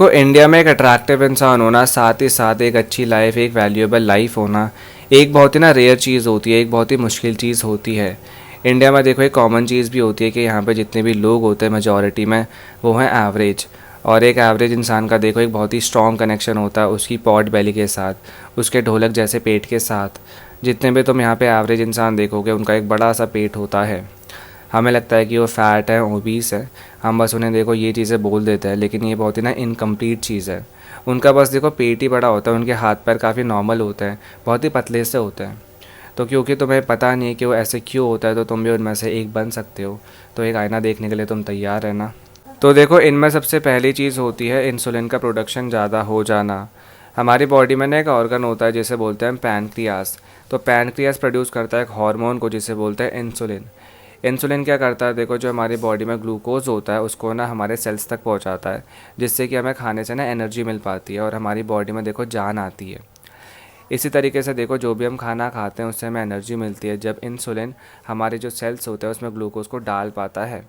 तो इंडिया में एक अट्रैक्टिव इंसान होना, साथ ही साथ एक अच्छी लाइफ, एक वैल्यूएबल लाइफ होना, एक बहुत ही ना रेयर चीज़ होती है, एक बहुत ही मुश्किल चीज़ होती है। इंडिया में देखो एक कॉमन चीज़ भी होती है कि यहाँ पे जितने भी लोग होते हैं मेजॉरिटी में, वो हैं एवरेज। और एक एवरेज इंसान का देखो एक बहुत ही स्ट्रॉन्ग कनेक्शन होता है उसकी पॉट बेली के साथ, उसके ढोलक जैसे पेट के साथ। जितने भी तुम यहाँ पे एवरेज इंसान देखोगे उनका एक बड़ा सा पेट होता है। हमें लगता है कि वो फ़ैट है, ओबीस है। हम बस उन्हें देखो ये चीज़ें बोल देते हैं, लेकिन ये बहुत ही ना इनकम्प्लीट चीज़ है। उनका बस देखो पेट ही बड़ा होता है, उनके हाथ पैर काफ़ी नॉर्मल होते हैं, बहुत ही पतले से होते हैं। तो क्योंकि तुम्हें पता नहीं है कि वो ऐसे क्यों होता है, तो तुम भी उनमें से एक बन सकते हो। तो एक आईना देखने के लिए तुम तैयार है ना? तो देखो इनमें सबसे पहली चीज़ होती है इंसुलिन का प्रोडक्शन ज़्यादा हो जाना। हमारी बॉडी में ना एक ऑर्गन होता है जिसे बोलते हैं पैनक्रियास। तो पैनक्रियास प्रोड्यूस करता है एक हार्मोन को जिसे बोलते हैं इंसुलिन। इंसुलिन क्या करता है, देखो जो हमारी बॉडी में ग्लूकोज होता है उसको ना हमारे सेल्स तक पहुंचाता है, जिससे कि हमें खाने से ना एनर्जी मिल पाती है और हमारी बॉडी में देखो जान आती है। इसी तरीके से देखो जो भी हम खाना खाते हैं उससे हमें एनर्जी मिलती है जब इंसुलिन हमारे जो सेल्स होते हैं उसमें ग्लूकोज को डाल पाता है।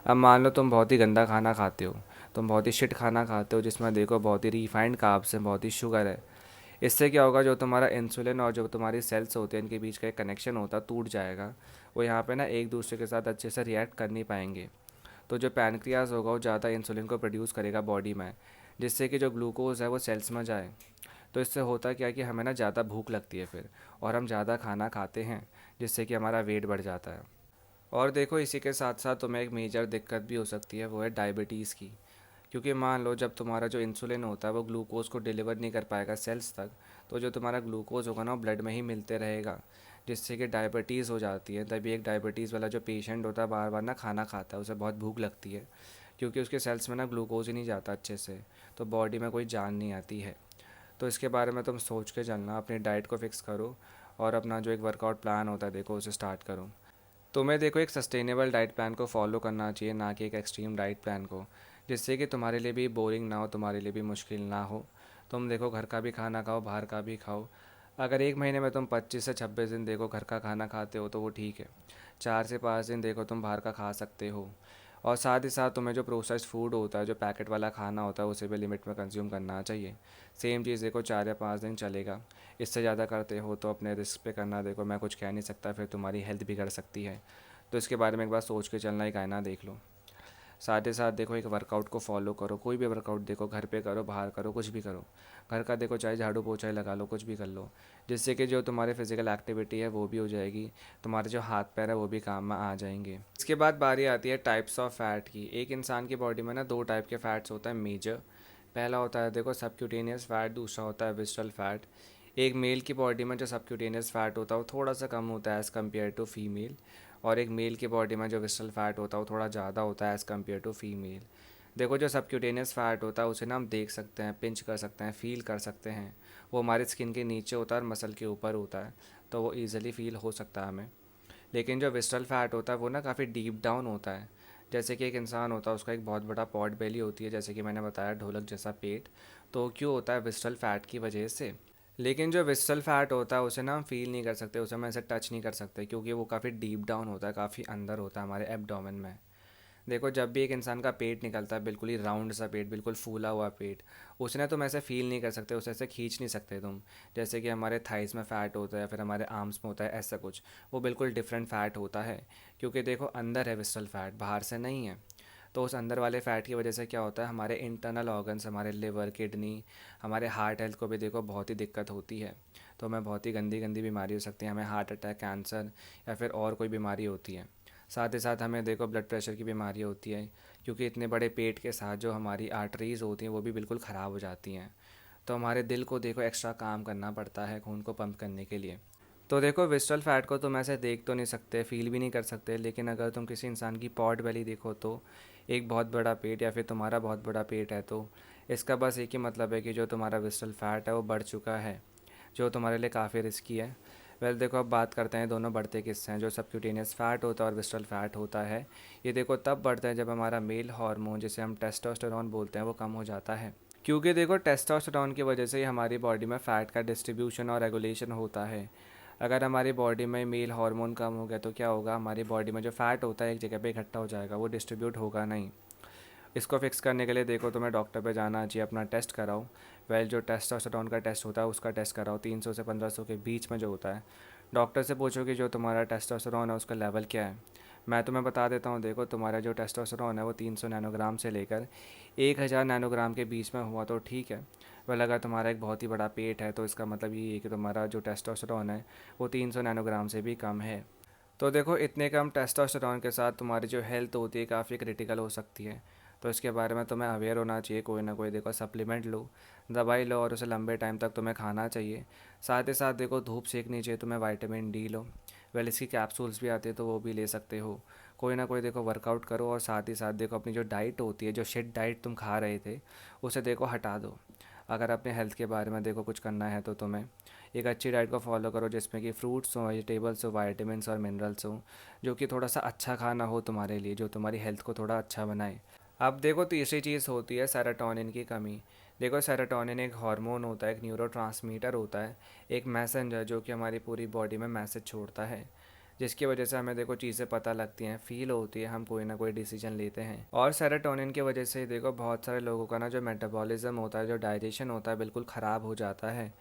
अब मान लो तुम बहुत ही गंदा खाना खाते हो, तुम बहुत ही शिट खाना खाते हो जिसमें देखो बहुत ही रिफाइंड कार्ब्स हैं, बहुत ही शुगर है। इससे क्या होगा, जो तुम्हारा इंसुलिन और जो तुम्हारी सेल्स होते हैं इनके बीच का एक कनेक्शन होता है टूट जाएगा। वो यहाँ पे ना एक दूसरे के साथ अच्छे से रिएक्ट कर नहीं पाएंगे। तो जो पैनक्रियाज होगा वो ज़्यादा इंसुलिन को प्रोड्यूस करेगा बॉडी में, जिससे कि जो ग्लूकोज है वो सेल्स में जाए। तो इससे होता क्या है कि हमें ना ज़्यादा भूख लगती है फिर, और हम ज़्यादा खाना खाते हैं, जिससे कि हमारा वेट बढ़ जाता है। और देखो इसी के साथ साथ तुम्हें एक मेजर दिक्कत भी हो सकती है, वो है डायबिटीज़ की। क्योंकि मान लो जब तुम्हारा जो इंसुलिन होता है वो ग्लूकोज को डिलीवर नहीं कर पाएगा सेल्स तक, तो जो तुम्हारा ग्लूकोज होगा ना वो ब्लड में ही मिलते रहेगा, जिससे कि डायबिटीज़ हो जाती है। तभी एक डायबिटीज़ वाला जो पेशेंट होता है बार बार ना खाना खाता है, उसे बहुत भूख लगती है, क्योंकि उसके सेल्स में ना ग्लूकोज ही नहीं जाता अच्छे से, तो बॉडी में कोई जान नहीं आती है। तो इसके बारे में तुम सोच के चलना, अपनी डाइट को फिक्स करो और अपना जो एक वर्कआउट प्लान होता है देखो उसे स्टार्ट करो। तुम्हें देखो एक सस्टेनेबल डाइट प्लान को फॉलो करना चाहिए, ना कि एक एक्सट्रीम डाइट प्लान को, जिससे कि तुम्हारे लिए भी बोरिंग ना हो, तुम्हारे लिए भी मुश्किल ना हो। तुम देखो घर का भी खाना खाओ, बाहर का भी खाओ। अगर एक महीने में तुम 25 से 26 दिन देखो घर का खाना खाते हो तो वो ठीक है। 4 से 5 दिन देखो तुम बाहर का खा सकते हो। और साथ ही साथ तुम्हें जो प्रोसेस्ड फूड होता है, जो पैकेट वाला खाना होता है, उसे भी लिमिट में कंज्यूम करना चाहिए। सेम चीज़ देखो 4 या 5 दिन चलेगा। इससे ज़्यादा करते हो तो अपने रिस्क पे करना, देखो मैं कुछ कह नहीं सकता, फिर तुम्हारी हेल्थ बिगड़ सकती है। तो इसके बारे में एक बार सोच के चलना, एक आईना देख लो। साथ ही साथ देखो एक वर्कआउट को फॉलो करो, कोई भी वर्कआउट देखो, घर पे करो, बाहर करो, कुछ भी करो। घर का देखो चाहे झाड़ू पोछा ही लगा लो, कुछ भी कर लो, जिससे कि जो तुम्हारी फिजिकल एक्टिविटी है वो भी हो जाएगी, तुम्हारे जो हाथ पैर है वो भी काम में आ जाएंगे। इसके बाद बारी आती है टाइप्स ऑफ फैट की। एक इंसान की बॉडी में ना दो टाइप के फैट्स होता है मेजर। पहला होता है देखो सबक्यूटेनियस फैट, दूसरा होता है विस्टल फैट। एक मेल की बॉडी में जो सबक्यूटेनियस फैट होता है वो थोड़ा सा कम होता है एज़ कम्पेयर टू फीमेल, और एक मेल की बॉडी में जो विस्टल फैट होता है वो थोड़ा ज़्यादा होता है एज़ कम्पेयर टू फीमेल। देखो जो सबक्यूटेनियस फैट होता है उसे ना हम देख सकते हैं, पिंच कर सकते हैं, फील कर सकते हैं। वो हमारी स्किन के नीचे होता है और मसल के ऊपर होता है, तो वो ईजिली फील हो सकता है हमें। लेकिन जो विस्टल फैट होता है वो ना काफ़ी डीप डाउन होता है। जैसे कि एक इंसान होता है, उसका एक बहुत बड़ा पॉट बेली होती है, जैसे कि मैंने बताया ढोलक जैसा पेट। तो क्यों होता है, विस्टल फैट की वजह से। लेकिन जो विस्टल फैट होता है उसे ना हम फील नहीं कर सकते, उसे हम ऐसे टच नहीं कर सकते, क्योंकि वो काफ़ी डीप डाउन होता है, काफ़ी अंदर होता है हमारे एब्डोमेन में। देखो जब भी एक इंसान का पेट निकलता है, बिल्कुल ही राउंड सा पेट, बिल्कुल फूला हुआ पेट, उसे ना तुम ऐसे फील नहीं कर सकते, उसे ऐसे खींच नहीं सकते तुम। जैसे कि हमारे थाइस में फ़ैट होता है या फिर हमारे आर्म्स में होता है, ऐसा कुछ। वो बिल्कुल डिफरेंट फ़ैट होता है, क्योंकि देखो अंदर है विस्टल फैट, बाहर से नहीं है। तो उस अंदर वाले फ़ैट की वजह से क्या होता है, हमारे इंटरनल ऑर्गन्स, हमारे लिवर, किडनी, हमारे हार्ट हेल्थ को भी देखो बहुत ही दिक्कत होती है। तो हमें बहुत ही गंदी गंदी बीमारी हो सकती है, हमें हार्ट अटैक, कैंसर या फिर और कोई बीमारी होती है। साथ ही साथ हमें देखो ब्लड प्रेशर की बीमारी होती है, क्योंकि इतने बड़े पेट के साथ जो हमारी आर्टरीज़ होती हैं वो भी बिल्कुल ख़राब हो जाती हैं। तो हमारे दिल को देखो एक्स्ट्रा काम करना पड़ता है खून को पंप करने के लिए। तो देखो विस्टल फैट को तुम ऐसे देख तो नहीं सकते, फील भी नहीं कर सकते, लेकिन अगर तुम किसी इंसान की पॉट बेली देखो, तो एक बहुत बड़ा पेट या फिर तुम्हारा बहुत बड़ा पेट है, तो इसका बस एक ही मतलब है कि जो तुम्हारा विस्टल फैट है वो बढ़ चुका है, जो तुम्हारे लिए काफ़ी रिस्की है। वेल देखो अब बात करते हैं दोनों बढ़ते किससे हैं। जो सबक्यूटेनियस फ़ैट होता है और विस्टल फैट होता है, ये देखो तब बढ़ता है जब हमारा मेल हार्मोन, जिसे हम टेस्टोस्टेरोन बोलते हैं, वो कम हो जाता है। क्योंकि देखो टेस्टोस्टेरोन की वजह से ही हमारी बॉडी में फ़ैट का डिस्ट्रीब्यूशन और रेगुलेशन होता है। अगर हमारी बॉडी में मेल हार्मोन कम हो गया तो क्या होगा, हमारी बॉडी में जो फ़ैट होता है एक जगह पे इकट्ठा हो जाएगा, वो डिस्ट्रीब्यूट होगा नहीं। इसको फिक्स करने के लिए देखो तुम्हें डॉक्टर पे जाना चाहिए, अपना टेस्ट कराओ। जो टेस्टोस्टेरोन का टेस्ट होता है उसका टेस्ट कराओ, 300 से 1500 के बीच में जो होता है। डॉक्टर से पूछो कि जो तुम्हारा टेस्टोस्टेरोन है उसका लेवल क्या है। मैं तुम्हें बता देता हूँ, देखो तुम्हारा जो टेस्टोस्टेरोन है वो 300 नैनोग्राम से लेकर 1000 नैनोग्राम के बीच में हुआ तो ठीक है। वह अगर तुम्हारा एक बहुत ही बड़ा पेट है तो इसका मतलब ये है कि तुम्हारा जो टेस्टोस्टेरोन है वो 300 नैनोग्राम से भी कम है। तो देखो इतने कम टेस्टोस्टेरोन के साथ तुम्हारी जो हेल्थ होती है काफ़ी क्रिटिकल हो सकती है। तो इसके बारे में तुम्हें अवेयर होना चाहिए, कोई ना कोई देखो सप्लीमेंट लो, दवाई लो और उसे लंबे टाइम तक तुम्हें खाना चाहिए। साथ ही साथ देखो धूप सेकनी चाहिए तुम्हें, विटामिन डी लो। इसकी कैप्सूल्स भी आती है तो वो भी ले सकते हो। कोई ना कोई देखो वर्कआउट करो और साथ ही साथ देखो अपनी जो डाइट होती है, जो शिट डाइट तुम खा रहे थे उसे देखो हटा दो। अगर अपने हेल्थ के बारे में देखो कुछ करना है तो तुम्हें एक अच्छी डाइट को फॉलो करो जिसमें कि फ्रूट्स हो, वेजिटेबल्स हो, वाइटामिन और मिनरल्स हो, जो कि थोड़ा सा अच्छा खाना हो तुम्हारे लिए, जो तुम्हारी हेल्थ को थोड़ा अच्छा बनाए। अब देखो तीसरी चीज़ होती है सेरोटोनिन की कमी। देखो सेरोटोनिन एक हार्मोन होता है, एक न्यूरोट्रांसमीटर होता है, एक मैसेंजर जो कि हमारी पूरी बॉडी में मैसेज छोड़ता है, जिसकी वजह से हमें देखो चीज़ें पता लगती हैं, फील होती है, हम कोई ना कोई डिसीजन लेते हैं। और सेरोटोनिन की वजह से देखो बहुत सारे लोगों का ना जो मेटाबॉलिज्म होता है, जो डाइजेशन होता है, बिल्कुल ख़राब हो जाता है,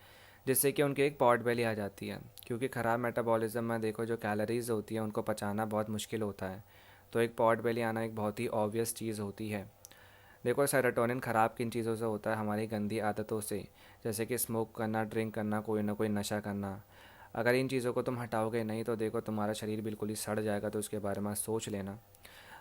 जिससे कि उनकी एक पॉट बेली आ जाती है। क्योंकि ख़राब मेटाबॉलिज्म में देखो जो कैलोरीज होती हैं उनको पचाना बहुत मुश्किल होता है। तो एक पॉट बेली आना एक बहुत ही ऑब्वियस चीज़ होती है। देखो सेरोटोनिन ख़राब किन चीज़ों से होता है, हमारी गंदी आदतों से, जैसे कि स्मोक करना, ड्रिंक करना, कोई ना कोई नशा करना। अगर इन चीज़ों को तुम हटाओगे नहीं तो देखो तुम्हारा शरीर बिल्कुल ही सड़ जाएगा, तो उसके बारे में सोच लेना।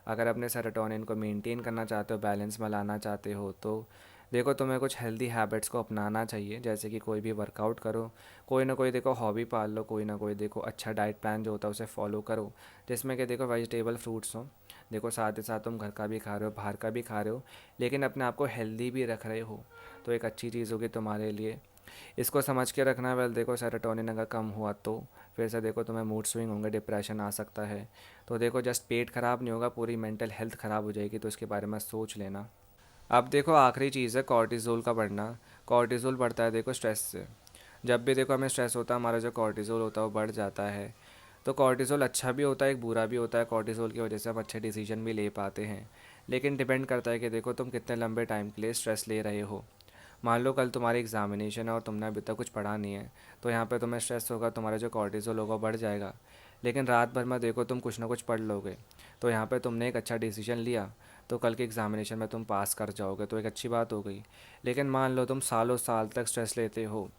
अगर अपने सेरोटोनिन को मेंटेन करना चाहते हो, बैलेंस में लाना चाहते हो, तो देखो तुम्हें कुछ हेल्दी हैबिट्स को अपनाना चाहिए, जैसे कि कोई भी वर्कआउट करो, कोई ना कोई देखो हॉबी पाल लो, कोई ना कोई देखो अच्छा डाइट प्लान जो होता है उसे फॉलो करो, जिसमें कि देखो वेजिटेबल फ्रूट्स हो। देखो साथ ही साथ तुम घर का भी खा रहे हो, बाहर का भी खा रहे हो, लेकिन अपने आप को हेल्दी भी रख रहे हो, तो एक अच्छी चीज़ होगी तुम्हारे लिए। इसको समझ के रखना। देखो सेरोटोनिन अगर कम हुआ तो फिर से देखो तुम्हें मूड स्विंग होंगे, डिप्रेशन आ सकता है। तो देखो जस्ट पेट ख़राब नहीं होगा, पूरी मेंटल हेल्थ ख़राब हो जाएगी, तो इसके बारे में सोच लेना। अब देखो आखिरी चीज़ है कॉर्टिज़ोल का बढ़ना। कॉर्टिज़ोल बढ़ता है देखो स्ट्रेस से। जब भी देखो हमें स्ट्रेस होता है, हमारा जो कॉर्टिज़ोल होता है वो बढ़ जाता है। तो कॉर्टिज़ोल अच्छा भी होता है, एक बुरा भी होता है। कॉर्टिज़ोल की वजह से हम अच्छे डिसीजन भी ले पाते हैं, लेकिन डिपेंड करता है कि देखो तुम कितने लंबे टाइम के लिए स्ट्रेस ले रहे हो। मान लो कल तुम्हारी एग्जामिनेशन है और तुमने अभी तक कुछ पढ़ा नहीं है, तो यहाँ पे तुम्हें स्ट्रेस होगा, तुम्हारा जो कॉर्टिज़ोल होगा बढ़ जाएगा। लेकिन रात भर में देखो तुम कुछ ना कुछ पढ़ लोगे, तो यहाँ पे तुमने एक अच्छा डिसीजन लिया, तो कल के एग्जामिनेशन में तुम पास कर जाओगे, तो एक अच्छी बात हो गई। लेकिन मान लो तुम सालों साल तक स्ट्रेस लेते हो,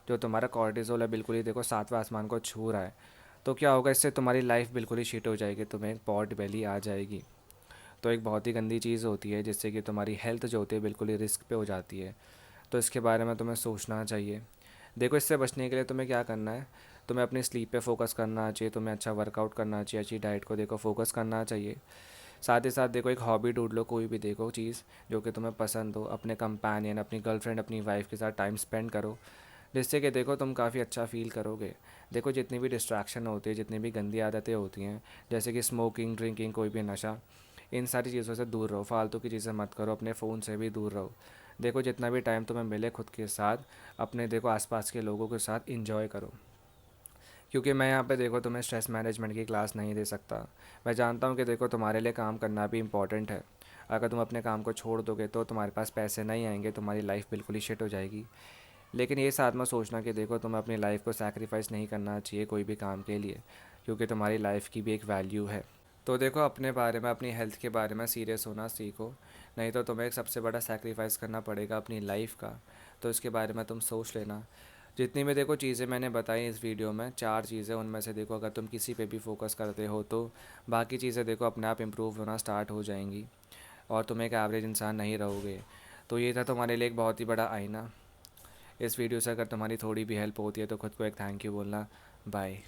जो तुम्हारा कॉर्टिज़ोल है बिल्कुल ही देखो सातवें आसमान को छू रहा है, तो क्या होगा, इससे तुम्हारी लाइफ बिल्कुल ही शिट हो जाएगी, तुम्हें एक पॉट बेली आ जाएगी। तो एक बहुत ही गंदी चीज़ होती है, जिससे कि तुम्हारी हेल्थ जो होती है बिल्कुल ही रिस्क पे हो जाती है। तो इसके बारे में तुम्हें सोचना चाहिए। देखो इससे बचने के लिए तुम्हें क्या करना है, तुम्हें अपनी स्लीप पे फोकस करना चाहिए, तुम्हें अच्छा वर्कआउट करना चाहिए, अच्छी डाइट को देखो फोकस करना चाहिए। साथ ही साथ देखो एक हॉबी ढूंढ लो, कोई भी देखो चीज़ जो कि तुम्हें पसंद हो, अपने कंपेनियन, अपनी गर्लफ्रेंड, अपनी वाइफ के साथ टाइम स्पेंड करो, जिससे कि देखो तुम काफ़ी अच्छा फ़ील करोगे। देखो जितनी भी डिस्ट्रैक्शन होती है, जितनी भी गंदी आदतें होती हैं, जैसे कि स्मोकिंग, ड्रिंकिंग, कोई भी नशा, इन सारी चीज़ों से दूर रहो, फालतू की चीज़ें मत करो, अपने फ़ोन से भी दूर रहो। देखो जितना भी टाइम तुम्हें मिले खुद के साथ, अपने देखो आसपास के लोगों के साथ इंजॉय करो। क्योंकि मैं यहाँ पे देखो तुम्हें स्ट्रेस मैनेजमेंट की क्लास नहीं दे सकता। मैं जानता हूँ कि देखो तुम्हारे लिए काम करना भी इम्पॉर्टेंट है। अगर तुम अपने काम को छोड़ दोगे तो तुम्हारे पास पैसे नहीं आएंगे, तुम्हारी लाइफ बिल्कुल ही शिट हो जाएगी। लेकिन ये साथ में सोचना कि देखो तुम्हें अपनी लाइफ को सैक्रिफाइस नहीं करना चाहिए कोई भी काम के लिए, क्योंकि तुम्हारी लाइफ की भी एक वैल्यू है। तो देखो अपने बारे में, अपनी हेल्थ के बारे में सीरियस होना सीखो, नहीं तो तुम्हें एक सबसे बड़ा सैक्रिफाइस करना पड़ेगा अपनी लाइफ का। तो इसके बारे में तुम सोच लेना। जितनी भी देखो चीज़ें मैंने बताई इस वीडियो में, 4 चीज़ें, उनमें से देखो अगर तुम किसी पे भी फोकस करते हो तो बाकी चीज़ें देखो अपने आप इम्प्रूव होना स्टार्ट हो जाएंगी और तुम एक एवरेज इंसान नहीं रहोगे। तो ये था तुम्हारे लिए एक बहुत ही बड़ा आईना। इस वीडियो से अगर तुम्हारी थोड़ी भी हेल्प होती है तो खुद को एक थैंक यू बोलना। बाय।